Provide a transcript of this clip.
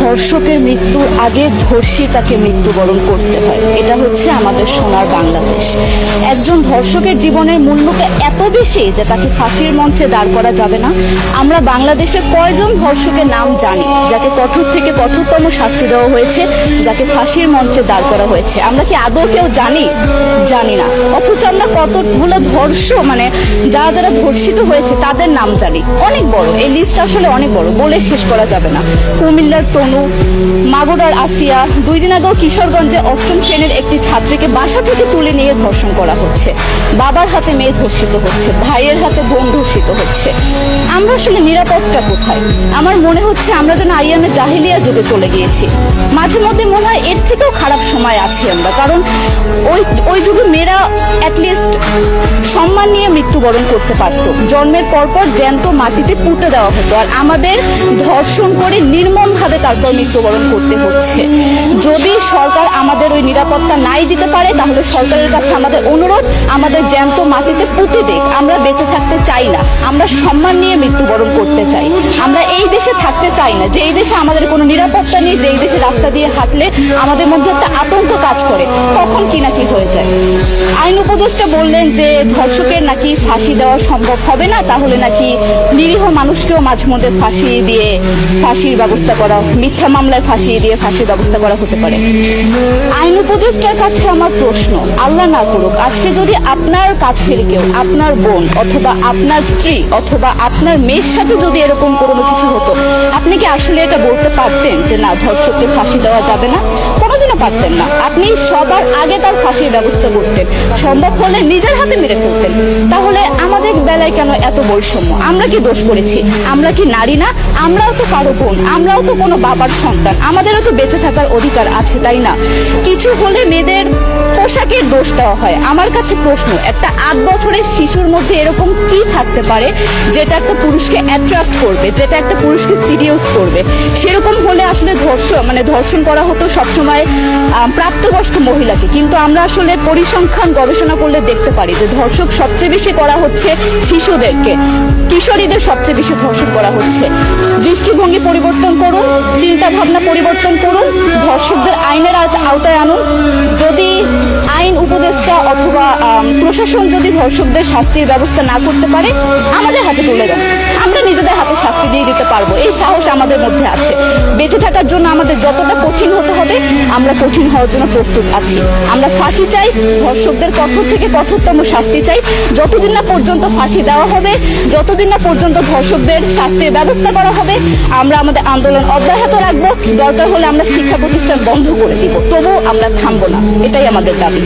ধর্ষকের মৃত্যুর আগে ধর্ষী তাকে মৃত্যুবরণ করতে হয়। এটা হচ্ছে আমাদের সোনার বাংলাদেশ। একজন ধর্ষকের জীবনের মূল্যটা এত বেশি যে তাকে ফাঁসির মঞ্চে দাঁড় করা যাবে না। আমরা বাংলাদেশে কয়জন ধর্ষকের নাম জানি যাকে কঠোর থেকে কঠোরতম শাস্তি দেওয়া হয়েছে, যাকে ফাঁসির মঞ্চে দাঁড় করা হয়েছে? আমরা কি আদৌ কেউ জানি? জানি না। অথচ আমরা কতগুলো যারা যারা ধর্ষিত হয়েছে তাদের নাম জানি। অনেক বড় এই লিস্ট, আসলে অনেক বড়, বলে শেষ করা যাবে না। কুমিল্লার তনু, মাগুরার আসিয়া, 2 দিন আগেও কিশোরগঞ্জে 8ম শ্রেণীর একটি ছাত্রীকে বাসা থেকে তুলে নিয়ে ধর্ষণ করা হচ্ছে। বাবার হাতে মেয়ে ধর্ষিত হচ্ছে, ভাইয়ের হাতে বোন ধর্ষিত হচ্ছে। আমরা আসলে নিরাপত্তা কোথায়? আমার মনে হচ্ছে আমরা যেন আইয়ানে জাহিলিয়া যুগে চলে গিয়েছি। মাঝে মধ্যে মনে হয় এর থেকেও খারাপ সময় আছি আমরা, কারণ ওই যুগে মেয়েরা অ্যাটলিস্ট সম্মান নিয়ে মৃত্যুবরণ করতে পারতো। জন্মের পরপর জ্যান্ত মাটিতে পুঁতে দেওয়া হতো, আর আমাদের ধর্ষণ করে নির্মমভাবে তারপর মৃত্যুবরণ করতে হচ্ছে। যদি সরকার আমাদের ওই নিরাপত্তা নাই দিতে পারে, তাহলে সরকারের কাছে আমাদের অনুরোধ, আমাদের জ্যান্ত মাটিতে পুঁতে দেখ। আমরা বেঁচে থাকতে চাই না, আমরা সম্মান নিয়ে মৃত্যুবরণ করতে চাই। আমরা এই দেশে থাকতে চাই না যে এই দেশে আমাদের কোনো নিরাপত্তা নেই, যে এই দেশে রাস্তা দিয়ে হাঁটলে আমাদের মধ্যে একটা আতঙ্ক কাজ করে, কখন কি না কি হয়ে যায়। আইন উপদেষ্টা বললেন যে ধর্ষকের নাকি ফাঁসি দেওয়া সম্ভব হবে না, তাহলে নাকি নিরীহ মানুষকেও মাঝে মধ্যে ফাঁসিয়ে দিয়ে ফাঁসির ব্যবস্থা করা, মিথ্যা মামলায় ফাঁসিয়ে দিয়ে ফাঁসির ব্যবস্থা করা হতে পারে। আইন উপদেষ্টার কাছে আমার প্রশ্ন, আল্লাহ না করুক আজকে যদি আপনার কাছের কেউ, আপনার বোন অথবা আপনার স্ত্রী অথবা আপনার মেয়ের সাথে যদি এরকম কোনো কিছু হতো, আপনি কি আসলে এটা বলতে পারতেন যে না, ধর্ষককে ফাঁসি দেওয়া যাবে না? কোনোদিনও পারতেন না। আপনি সবার আগে তার ফাঁসির ব্যবস্থা করতেন, সম্ভব হলে নিজের হাতে মেরে ফেলতেন। তাহলে আমাদের বেলায় কেন এত বৈষম্য? আমরা কি দোষ করেছি? আমরা কি নারী না? আমরাও তো কারো বোন, আমরাও তো কোনো বাবার সন্তান, আমাদেরও তো বেঁচে থাকার অধিকার আছে, তাই না? কিছু হলে মেয়েদের পোশাকের দোষ দেওয়া হয়। আমার কাছে প্রশ্ন, একটা 8 বছরের শিশুর মধ্যে এরকম কি থাকতে পারে যেটা একটা পুরুষকে অ্যাট্রাক্ট করবে, যেটা একটা পুরুষকে সিরিয়াস করবে? সেরকম হলে আসলে ধর্ষণ করা হতো সবসময় প্রাপ্তবয়স্ক মহিলাকে। কিন্তু আমরা আসলে পরিসংখ্যান গবেষণা করলে দেখতে পারি যে ধর্ষক সবচেয়ে বেশি করা হচ্ছে শিশুদেরকে, কিশোরীদের সবচেয়ে বেশি ধর্ষণ করা হচ্ছে। দৃষ্টিভঙ্গি পরিবর্তন করুন, চিন্তা ভাবনা পরিবর্তন করুন, ধর্ষকদের আইনের আওতায় আনুন। যদি আইন উপদেষ্টা অথবা প্রশাসন যদি ধর্ষকদের শাস্তির ব্যবস্থা না করতে পারে, আমাদের হাতে তুলে দেন, আমরা নিজেদের হাতে শাস্তি দিয়ে দিতে পারবো। এই সাহস আমাদের মধ্যে আছে। বেঁচে থাকার জন্য আমাদের যতটা কঠিন হতে হবে, আমরা কঠিন হওয়ার জন্য প্রস্তুত আছি। আমরা ফাঁসি চাই, ধর্ষকদের কঠোর থেকে কঠোরতম শাস্তি চাই। যতদিন না পর্যন্ত ফাঁসি দেওয়া হবে, যতদিন না পর্যন্ত ধর্ষকদের শাস্তির ব্যবস্থা করা হবে, আমরা আমাদের আন্দোলন অব্যাহত রাখবো। দরকার হলে আমরা শিক্ষা প্রতিষ্ঠান বন্ধ করে দিব, তবুও আমরা থামবো না। এটাই আমাদের দাবি।